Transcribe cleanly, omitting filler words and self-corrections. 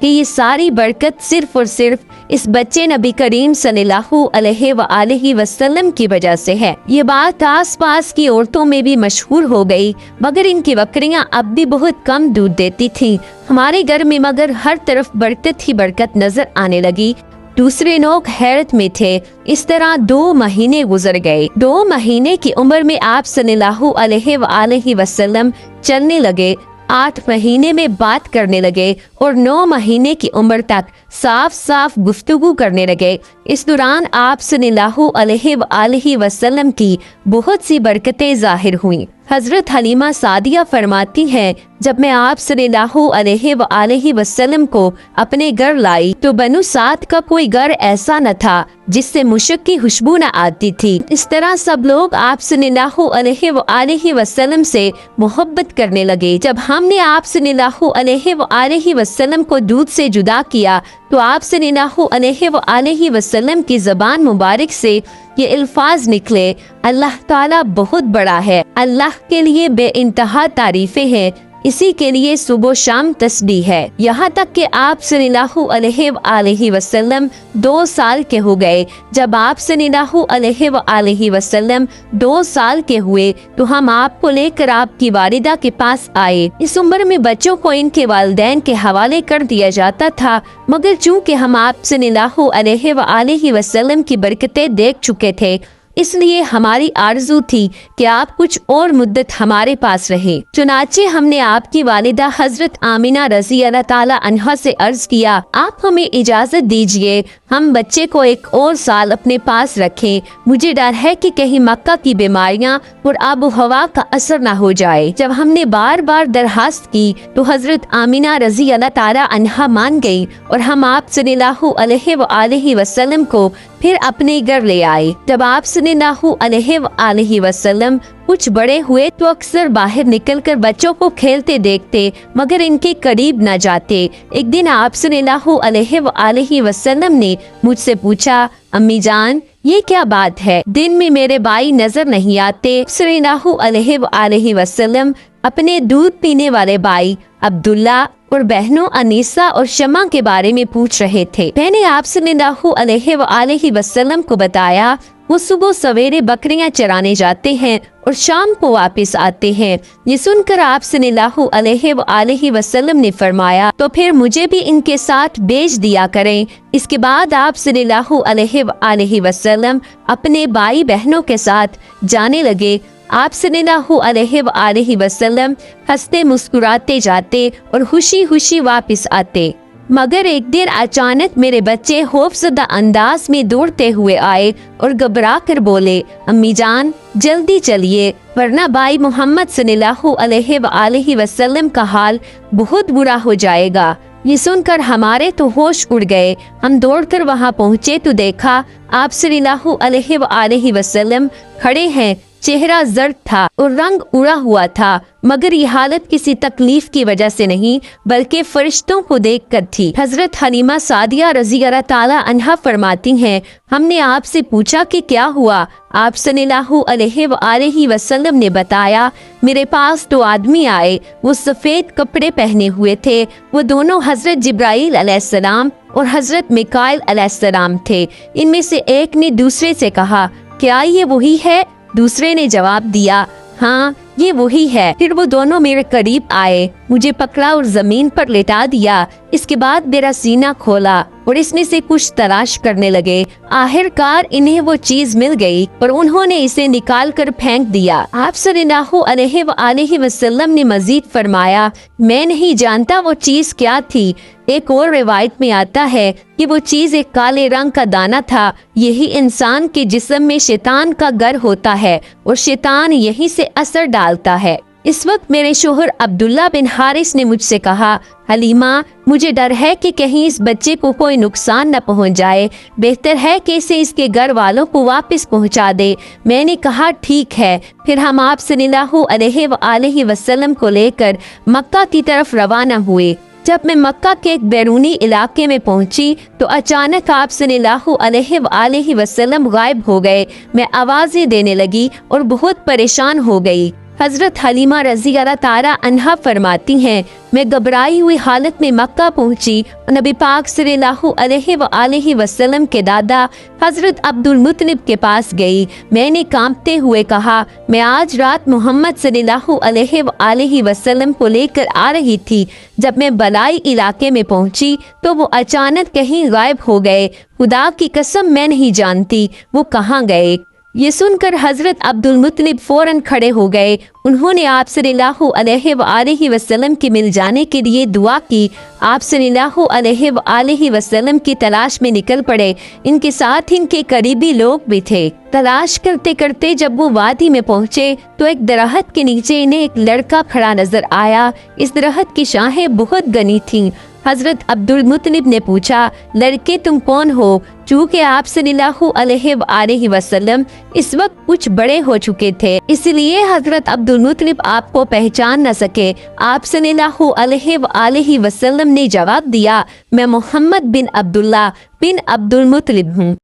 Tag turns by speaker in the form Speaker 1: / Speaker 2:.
Speaker 1: کہ یہ ساری برکت صرف اور صرف اس بچے نبی کریم صلی اللہ علیہ وآلہ وسلم کی وجہ سے ہے۔ یہ بات آس پاس کی عورتوں میں بھی مشہور ہو گئی، مگر ان کی بکریاں اب بھی بہت کم دودھ دیتی تھیں۔ ہمارے گھر میں مگر ہر طرف برکت ہی برکت نظر آنے لگی۔ دوسرے لوگ حیرت میں تھے۔ اس طرح 2 مہینے گزر گئے۔ 2 مہینے کی عمر میں آپ صلی اللہ علیہ وآلہ وسلم چلنے لگے، 8 مہینے میں بات کرنے لگے اور 9 مہینے کی عمر تک صاف صاف گفتگو کرنے لگے۔ اس دوران آپ صلی اللہ علیہ وآلہ وسلم کی بہت سی برکتیں ظاہر ہوئیں۔ حضرت حلیمہ سعدیہ فرماتی ہیں، جب میں آپ صلی اللہ علیہ وآلہ وسلم کو اپنے گھر لائی تو بنو سعد کا کوئی گھر ایسا نہ تھا جس سے مشک کی خوشبو نہ آتی تھی۔ اس طرح سب لوگ آپ صلی اللہ علیہ وآلہ وسلم سے محبت کرنے لگے۔ جب ہم نے آپ صلی اللہ علیہ وآلہ وسلم کو دودھ سے جدا کیا تو آپ صلی اللہ علیہ وآلہ وسلم کی زبان مبارک سے یہ الفاظ نکلے، اللہ تعالیٰ بہت بڑا ہے، اللہ کے لیے بے انتہا تعریفیں ہیں، اسی کے لیے صبح و شام تسبیح ہے۔ یہاں تک کہ آپ صلی اللہ علیہ وآلہ وسلم 2 سال کے ہو گئے۔ جب آپ صلی اللہ علیہ وآلہ وسلم 2 سال کے ہوئے تو ہم آپ کو لے کر آپ کی والدہ کے پاس آئے۔ اس عمر میں بچوں کو ان کے والدین کے حوالے کر دیا جاتا تھا، مگر چونکہ ہم آپ صلی اللہ علیہ وآلہ وسلم کی برکتیں دیکھ چکے تھے، اس لیے ہماری آرزو تھی کہ آپ کچھ اور مدت ہمارے پاس رہے۔ چنانچہ ہم نے آپ کی والدہ حضرت آمینہ رضی اللہ تعالی عنہا سے عرض کیا، آپ ہمیں اجازت دیجئے ہم بچے کو 1 اور سال اپنے پاس رکھیں، مجھے ڈر ہے کہ کہیں مکہ کی بیماریاں اور آب و ہوا کا اثر نہ ہو جائے۔ جب ہم نے بار بار درخواست کی تو حضرت آمینہ رضی اللہ تعالی عنہا مان گئی اور ہم آپ صلی اللہ علیہ وآلہ وسلم کو پھر اپنے گھر لے آئے۔ جب آپ صلی اللہ علیہ وآلہ وسلم کچھ بڑے ہوئے تو اکثر باہر نکل کر بچوں کو کھیلتے دیکھتے مگر ان کے قریب نہ جاتے۔ ایک دن آپ صلی اللہ علیہ وآلہ وسلم نے مجھ سے پوچھا، امی جان یہ کیا بات ہے، دن میں میرے بھائی نظر نہیں آتے؟ صلی اللہ علیہ وآلہ وسلم اپنے دودھ پینے والے بھائی عبداللہ اور بہنوں انیسہ اور شمع کے بارے میں پوچھ رہے تھے۔ میں نے آپ صلی اللہ علیہ وآلہ وسلم کو بتایا، وہ صبح سویرے بکریاں چرانے جاتے ہیں اور شام کو واپس آتے ہیں۔ یہ سن کر آپ صلی اللہ علیہ وآلہ وسلم نے فرمایا، تو پھر مجھے بھی ان کے ساتھ بھیج دیا کریں۔ اس کے بعد آپ صلی اللہ علیہ وآلہ وسلم اپنے بھائی بہنوں کے ساتھ جانے لگے۔ آپ صلی اللہ علیہ وآلہ وسلم ہنستے مسکراتے جاتے اور خوشی خوشی واپس آتے۔ مگر ایک دن اچانک میرے بچے خوفزدہ انداز میں دوڑتے ہوئے آئے اور گھبرا کر بولے، امی جان جلدی چلیے ورنہ بھائی محمد صلی اللہ علیہ وآلہ وسلم کا حال بہت برا ہو جائے گا۔ یہ سن کر ہمارے تو ہوش اڑ گئے۔ ہم دوڑ کر وہاں پہنچے تو دیکھا آپ صلی اللہ علیہ وآلہ وسلم کھڑے ہیں۔ چہرہ زرد تھا اور رنگ اڑا ہوا تھا، مگر یہ حالت کسی تکلیف کی وجہ سے نہیں بلکہ فرشتوں کو دیکھ کر تھی۔ حضرت حلیمہ سعدیہ رضی اللہ تعالی عنہا فرماتی ہیں، ہم نے آپ سے پوچھا کہ کیا ہوا؟ آپ صلی اللہ علیہ وآلہ وسلم نے بتایا، میرے پاس 2 آدمی آئے، وہ سفید کپڑے پہنے ہوئے تھے، وہ دونوں حضرت جبرائیل علیہ السلام اور حضرت میکائیل علیہ السلام تھے۔ ان میں سے ایک نے دوسرے سے کہا، کیا یہ وہی ہے؟ دوسرے نے جواب دیا، ہاں یہ وہی ہے۔ پھر وہ دونوں میرے قریب آئے، مجھے پکڑا اور زمین پر لٹا دیا۔ اس کے بعد میرا سینہ کھولا اور اس میں سے کچھ تلاش کرنے لگے۔ آخر کار انہیں وہ چیز مل گئی اور انہوں نے اسے نکال کر پھینک دیا۔ آپ صلی اللہ علیہ وآلہ وسلم نے مزید فرمایا، میں نہیں جانتا وہ چیز کیا تھی۔ ایک اور روایت میں آتا ہے کہ وہ چیز ایک کالے رنگ کا دانہ تھا۔ یہی انسان کے جسم میں شیطان کا گھر ہوتا ہے اور شیطان یہی سے اثر ڈالتا ہے۔ اس وقت میرے شوہر عبداللہ بن حارث نے مجھ سے کہا، حلیمہ مجھے ڈر ہے کہ کہیں اس بچے کو کوئی نقصان نہ پہنچ جائے، بہتر ہے کہ اسے اس کے گھر والوں کو واپس پہنچا دے۔ میں نے کہا ٹھیک ہے۔ پھر ہم آپ صلی اللہ علیہ وآلہ وسلم کو لے کر مکہ کی طرف روانہ ہوئے۔ جب میں مکہ کے ایک بیرونی علاقے میں پہنچی تو اچانک آپ صلی اللہ علیہ وآلہ وسلم غائب ہو گئے۔ میں آوازیں دینے لگی اور بہت پریشان ہو گئی۔ حضرت حلیمہ رضی اللہ تعالی عنہا فرماتی ہیں میں گھبرائی ہوئی حالت میں مکہ پہنچی، نبی پاک صلی اللہ علیہ وآلہ وسلم کے دادا حضرت عبد المطلب کے پاس گئی۔ میں نے کانپتے ہوئے کہا میں آج رات محمد صلی اللہ علیہ وآلہ وسلم کو لے کر آ رہی تھی، جب میں بلائی علاقے میں پہنچی تو وہ اچانک کہیں غائب ہو گئے، خدا کی قسم میں نہیں جانتی وہ کہاں گئے۔ یہ سن کر حضرت عبد المطلب فوراً کھڑے ہو گئے، انہوں نے آپ صلی اللہ علیہ وآلہ وسلم کے مل جانے کے لیے دعا کی۔ آپ صلی اللہ علیہ وآلہ وسلم کی تلاش میں نکل پڑے، ان کے ساتھ ان کے قریبی لوگ بھی تھے۔ تلاش کرتے کرتے جب وہ وادی میں پہنچے تو ایک درخت کے نیچے انہیں ایک لڑکا کھڑا نظر آیا، اس درخت کی شاخیں بہت گھنی تھیں۔ حضرت عبد المطلب نے پوچھا لڑکے تم کون ہو؟ چونکہ آپ صلی اللہ علیہ وآلہ وسلم اس وقت کچھ بڑے ہو چکے تھے، اس لیے حضرت عبد المطلب آپ کو پہچان نہ سکے۔ آپ صلی اللہ علیہ وآلہ وسلم نے جواب دیا میں محمد بن عبداللہ بن عبد المطلب ہوں۔